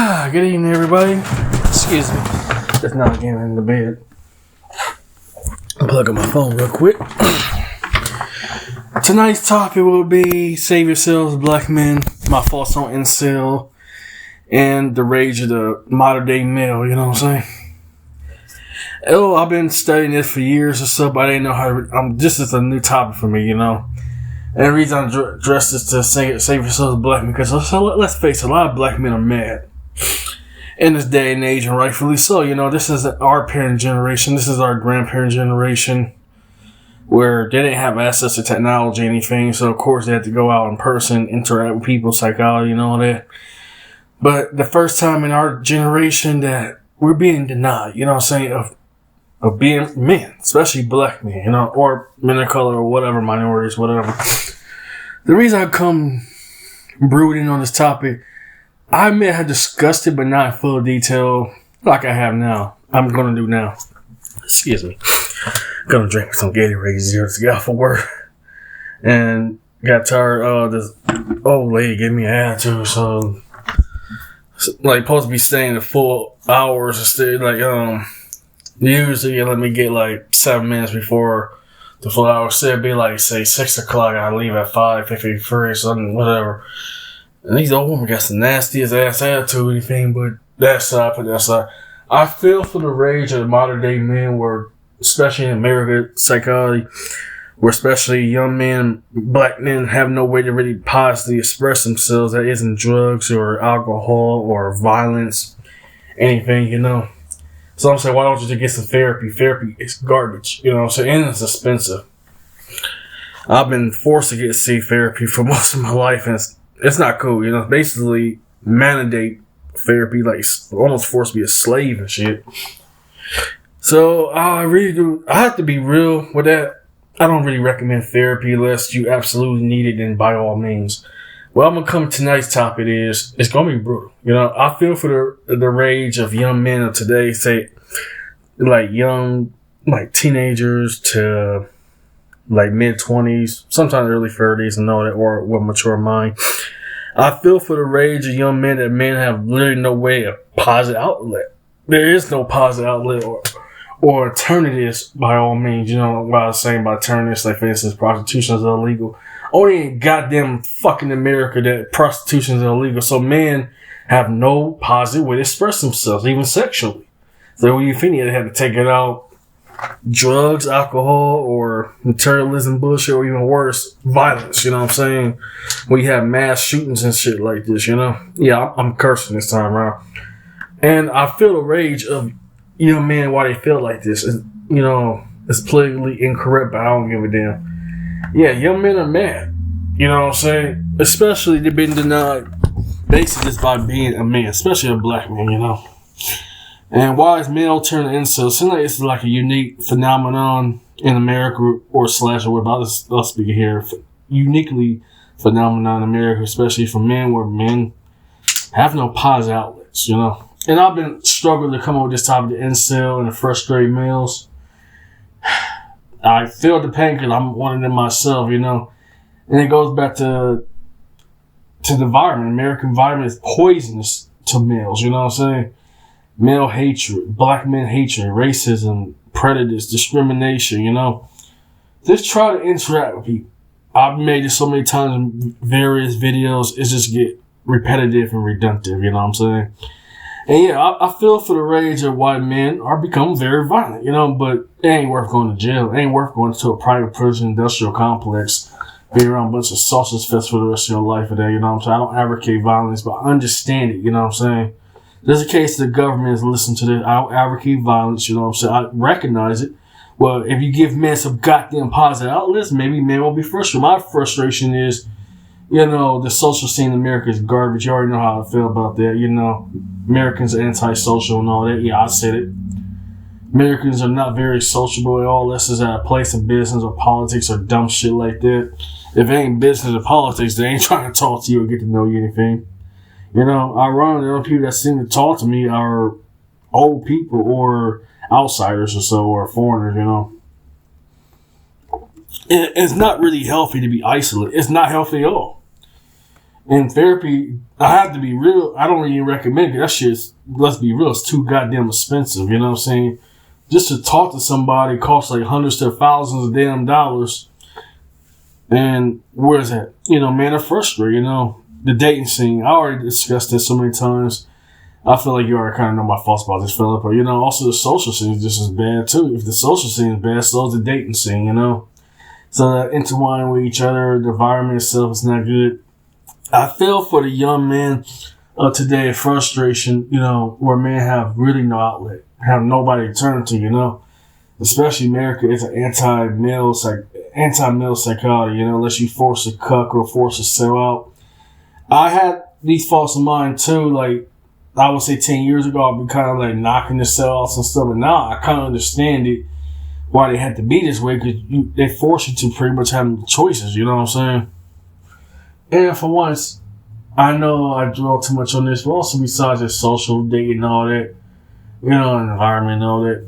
Good evening, everybody. Excuse me. Just not getting into bed. I'll plug up my phone real quick. Tonight's topic will be save yourselves, black men, my thoughts on incel, and the rage of the modern day male, you know what I'm saying? Oh, I've been studying this for years or so, but I didn't know how to... this is a new topic for me, you know? And the reason I addressed this to save yourselves, black men, because let's face it, a lot of black men are mad in this day and age, and rightfully so. You know, this is our parent generation, this is our grandparent generation, where they didn't have access to technology or anything, so of course they had to go out in person, interact with people, psychology and all that. But the first time in our generation that we're being denied, you know what I'm saying, of being men, especially black men, you know, or men of color or whatever, minorities, whatever. The reason I come brooding on this topic, I may have discussed it, but not in full detail like I have now. I'm going to do now. Excuse me. Gonna drink some Gatorade here to get off of work. And got tired of this old lady gave me an attitude, so like supposed to be staying the full hours instead, like usually you let me get like 7 minutes before the full hour. So it'd be like, say, 6 o'clock. I leave at 5:53 or something, whatever. And these old women got some nastiest ass attitude, anything, but that side, put that side. I feel for the rage of the modern day men, where, especially in American psychology, where especially young men, black men, have no way to really positively express themselves. That isn't drugs or alcohol or violence, anything, you know. So I'm saying, why don't you just get some therapy? Therapy is garbage, you know, so, and it's expensive. I've been forced to see therapy for most of my life, and it's not cool, you know. Basically, mandate therapy, like almost forced to be a slave and shit. So I really do. I have to be real with that. I don't really recommend therapy unless you absolutely need it. Then by all means. Well, I'm gonna come tonight's topic is it's gonna be brutal. You know, I feel for the rage of young men of today, say like young, like teenagers to like mid-20s, sometimes early 30s, and all that, or with mature mind. I feel for the rage of young men that men have literally no way of positive outlet. There is no positive outlet or alternatives by all means. You know what I was saying by alternatives, like for instance, prostitution is illegal. Only in goddamn fucking America that prostitution is illegal. So men have no positive way to express themselves, even sexually. So when you think they have to take it out, drugs, alcohol, or materialism bullshit, or even worse, violence, you know what I'm saying? When you have mass shootings and shit like this, you know? Yeah, I'm cursing this time around. And I feel the rage of young men why they feel like this. You know, it's politically incorrect, but I don't give a damn. Yeah, young men are mad. You know what I'm saying? Especially they've been denied basically just by being a man, especially a black man, you know? And why is male turn to incel? Seems like it's like a unique phenomenon in America, or slash, or about I'll speak here. Uniquely phenomenon in America, especially for men, where men have no positive outlets, you know. And I've been struggling to come up with this topic, the incel and the frustrated males. I feel the pain because I'm one of them myself, you know. And it goes back to the environment. American environment is poisonous to males, you know what I'm saying? Male hatred, black men hatred, racism, prejudice, discrimination, you know. Just try to interact with people. I've made it so many times in various videos, it's just get repetitive and redundant, you know what I'm saying? And yeah, I feel for the rage of white men are becoming very violent, you know, but it ain't worth going to jail. It ain't worth going to a private prison industrial complex, being around a bunch of sausage fest for the rest of your life or that, you know what I'm saying? I don't advocate violence, but I understand it, you know what I'm saying? There's a case the government is listening to this. I don't advocate violence, you know what I'm saying? I recognize it. Well, if you give men some goddamn positive outlets, maybe men will be frustrated. My frustration is, you know, the social scene in America is garbage. You already know how I feel about that. You know, Americans are antisocial and all that. Yeah, I said it. Americans are not very sociable at all. This is at a place of business or politics or dumb shit like that. If it ain't business or politics, they ain't trying to talk to you or get to know you anything. You know, ironically, the only people that seem to talk to me are old people or outsiders or so, or foreigners, you know. It's not really healthy to be isolated. It's not healthy at all. In therapy, I have to be real. I don't even recommend it. That shit's, let's be real, it's too goddamn expensive. You know what I'm saying? Just to talk to somebody costs like hundreds to thousands of damn dollars. And where is that? You know, man, they're frustrated. You know, the dating scene. I already discussed this so many times. I feel like you already kind of know my thoughts about this, Philip. But, you know, also the social scene is just as bad, too. If the social scene is bad, so is the dating scene, you know? So that intertwine with each other, the environment itself is not good. I feel for the young men of today, frustration, you know, where men have really no outlet, have nobody to turn to, you know? Especially America, it's an anti-male psychology, you know, unless you force to cuck or force to sell out. I had these thoughts in mind, too, like, I would say 10 years ago, I'd be kind of like knocking the sellouts and stuff. But now I kind of understand it, why they had to be this way, because they force you to pretty much have choices, you know what I'm saying? And for once, I know I dwell too much on this, but also besides just social dating and all that, you know, environment and all that,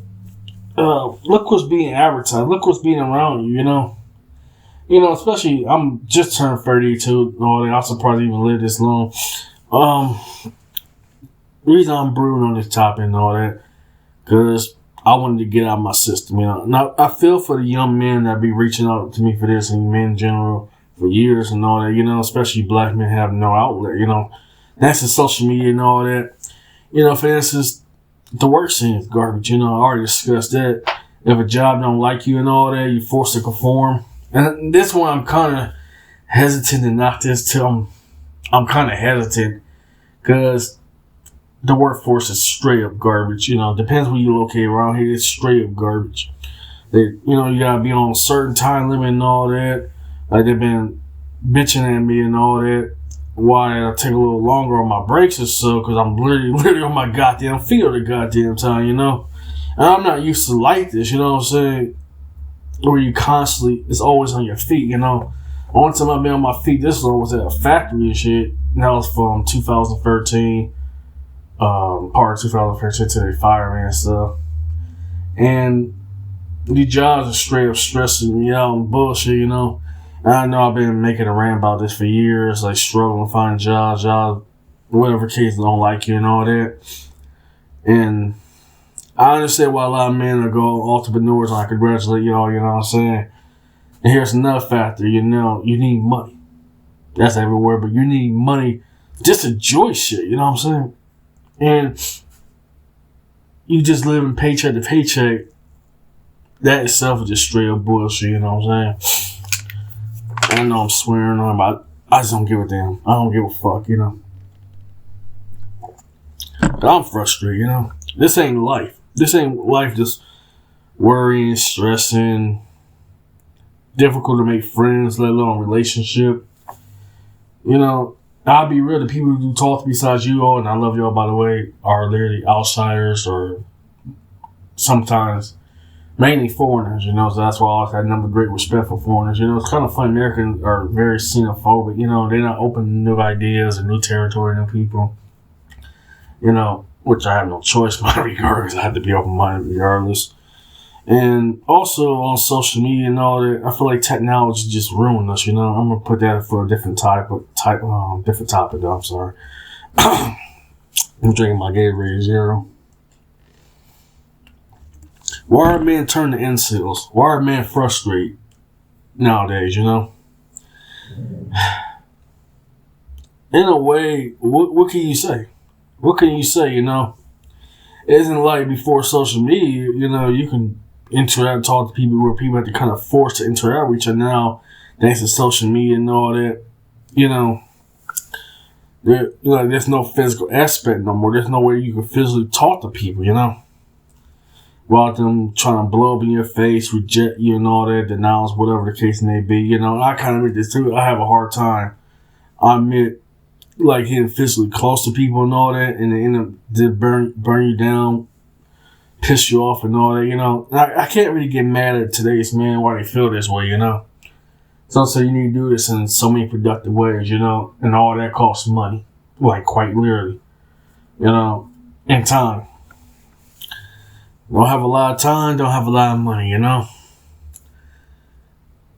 look what's being advertised. Look what's being around you, you know? You know, especially, I'm just turned 32 and all that. I'm surprised I even lived this long. The reason I'm brewing on this topic and all that, because I wanted to get out of my system, you know. Now, I feel for the young men that be reaching out to me for this, and men in general, for years and all that, you know, especially black men have no outlet, you know. That's the social media and all that. You know, for instance, the work scene is garbage, you know. I already discussed that. If a job don't like you and all that, you're forced to conform. And this one, I'm kind of hesitant to knock this till I'm kind of hesitant, because the workforce is straight up garbage. You know, depends where you locate around here. It's straight up garbage. You know, you gotta be on a certain time limit and all that. Like, they've been bitching at me and all that. Why I take a little longer on my breaks or so, because I'm literally on my goddamn feet all the goddamn time, you know. And I'm not used to like this, you know what I'm saying? Where you constantly, it's always on your feet, you know. One time I've been on my feet this long was at a factory and shit. And that was from 2013. Part of 2013 to they fired me and stuff. And these jobs are straight up stressing me out and bullshit, you know. And I know I've been making a rant about this for years, like struggling to find jobs, whatever case don't like you and all that. And I understand why a lot of men are going entrepreneurs, and I congratulate y'all, you know what I'm saying? And here's another factor, you know, you need money. That's everywhere, but you need money just to enjoy shit, you know what I'm saying? And you just living paycheck to paycheck. That itself is just straight up bullshit, you know what I'm saying? I know I'm swearing on, but I just don't give a damn. I don't give a fuck, you know? But I'm frustrated, you know? This ain't life. This ain't life just worrying, stressing, difficult to make friends, let alone relationship. You know, I'll be real, the people who talk besides you all, and I love y'all by the way, are literally outsiders or sometimes mainly foreigners, you know, so that's why I always had number great respect for foreigners. You know, it's kind of fun, Americans are very xenophobic, you know, they're not open to new ideas or new territory, new people, you know, which I have no choice but regardless. I have to be open-minded regardless. And also on social media and all that, I feel like technology just ruined us, you know. I'm gonna put that for a different different topic though, I'm sorry. I'm drinking my Gatorade Zero. Why are men turn to incels? Why are men frustrated nowadays, you know? In a way, what can you say? What can you say, you know? It isn't like before social media, you know, you can interact, talk to people where people have to kind of force to interact with each other now, thanks to social media and all that. You know, there's no physical aspect no more. There's no way you can physically talk to people, you know? Without them trying to blow up in your face, reject you and all that, denounce, whatever the case may be. You know, I kind of admit this too. I have a hard time. I admit, like, getting physically close to people and all that, and they end up to burn you down, piss you off and all that, you know. I can't really get mad at today's man why they feel this way, you know. So you need to do this in so many productive ways, you know, and all that costs money, like quite literally, you know, and time. Don't have a lot of time, don't have a lot of money, you know.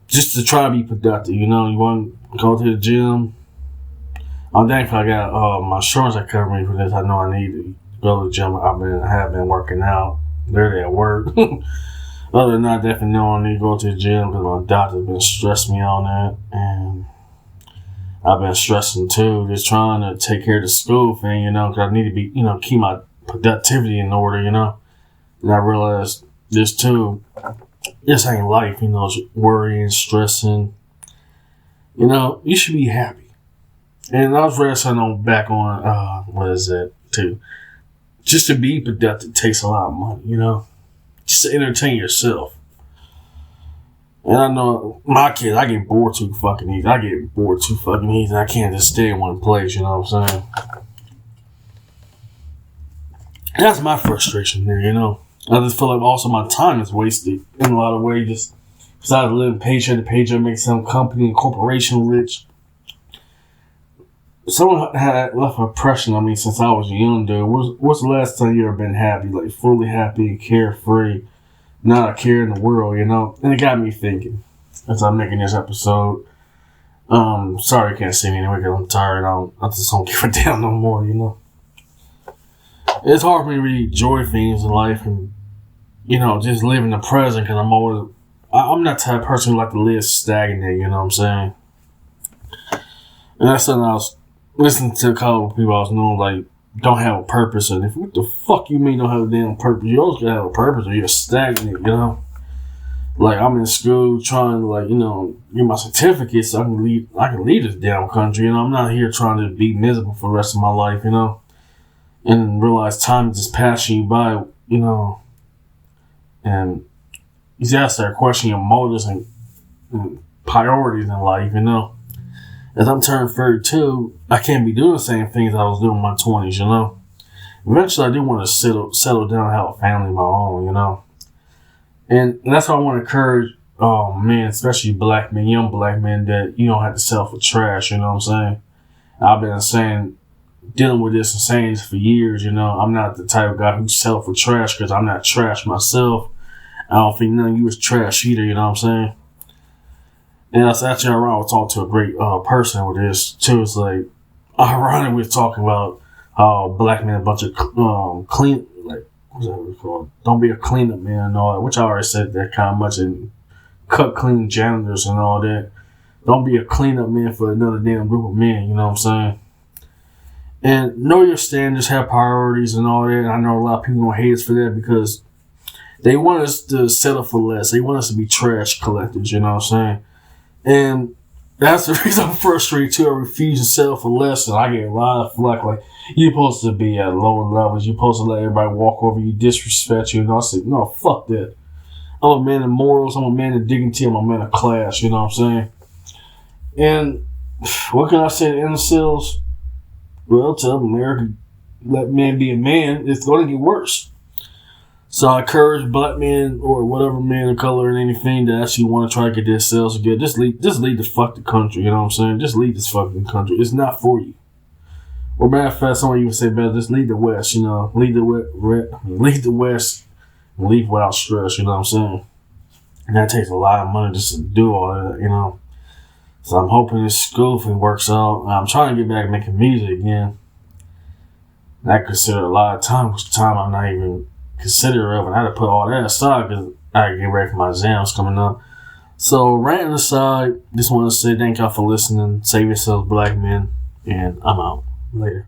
Just to try to be productive, you know. You want to go to the gym, I'm thankful I got my insurance that covered me for this. I know I need to go to the gym. I have been working out. Literally at work. Other than that, I definitely know I need to go to the gym because my doctor's been stressing me on that. And I've been stressing too, just trying to take care of the school thing, because I need to be, keep my productivity in order, And I realized this too, this ain't life, worrying, stressing. You should be happy. And I was ready something back on, what is that too? Just to be productive takes a lot of money, just to entertain yourself. And I know my kids, I get bored too fucking easy. And I can't just stay in one place, you know what I'm saying? That's my frustration there, I just feel like also my time is wasted in a lot of ways. Just because I was living paycheck to paycheck, make some company and corporation rich. Someone had left an impression on me since I was a young dude. What's the last time you ever been happy, like fully happy, carefree, not a care in the world, And it got me thinking as I'm making this episode. Sorry you can't see me anyway because I'm tired. I just don't give a damn no more, It's hard for me to really enjoy things in life and, just live in the present because I'm not the type of person who like to live stagnant, you know what I'm saying? And that's something I was listening to a couple of people I was knowing, like, don't have a purpose. And what the fuck you mean don't have a damn purpose? You always gotta have a purpose or you're stagnant, Like, I'm in school trying to, get my certificate so I can leave this damn country, I'm not here trying to be miserable for the rest of my life, and realize time is just passing you by, and you gotta start questioning your motives and priorities in life, As I'm turning 32, I can't be doing the same things I was doing in my 20s, Eventually, I do want to settle down and have a family of my own, And that's why I want to encourage men, especially black men, young black men, that you don't have to settle for trash, you know what I'm saying? I've been dealing with this and saying this for years, I'm not the type of guy who settle for trash because I'm not trash myself. I don't think none of you is trash either, you know what I'm saying? And that's actually ironic. I was talking to a great person with this too. It's like ironic we're talking about how black men a bunch of clean, like what's that called? Don't be a cleanup man and all that. Which I already said that kind of much, and cut clean janitors and all that. Don't be a cleanup man for another damn group of men. You know what I'm saying? And know your standards, have priorities and all that. And I know a lot of people gonna hate us for that because they want us to settle for less. They want us to be trash collectors. You know what I'm saying? And that's the reason I'm frustrated too. I refuse to settle for less, and I get a lot of flack. Like, you're supposed to be at lower levels. You're supposed to let everybody walk over you, disrespect you. And I said, no, fuck that. I'm a man of morals. I'm a man of dignity. I'm a man of class. You know what I'm saying? And what can I say to incels? Well, tell America, let man be a man. It's going to get worse. So I encourage black men or whatever man of color and anything that actually want to try to get their selves together. Just leave the fuck the country. You know what I'm saying? Just leave this fucking country. It's not for you. Or matter of fact, someone even say better, just leave the West. Leave the West and leave without stress. You know what I'm saying? And that takes a lot of money just to do all that. So I'm hoping this school thing works out. I'm trying to get back making music again. And I consider a lot of time, which time I'm not even considerate of, and I had to put all that aside because I had to get ready for my exams coming up. So, ranting aside, just want to say thank y'all for listening. Save yourselves, black men, and I'm out. Later.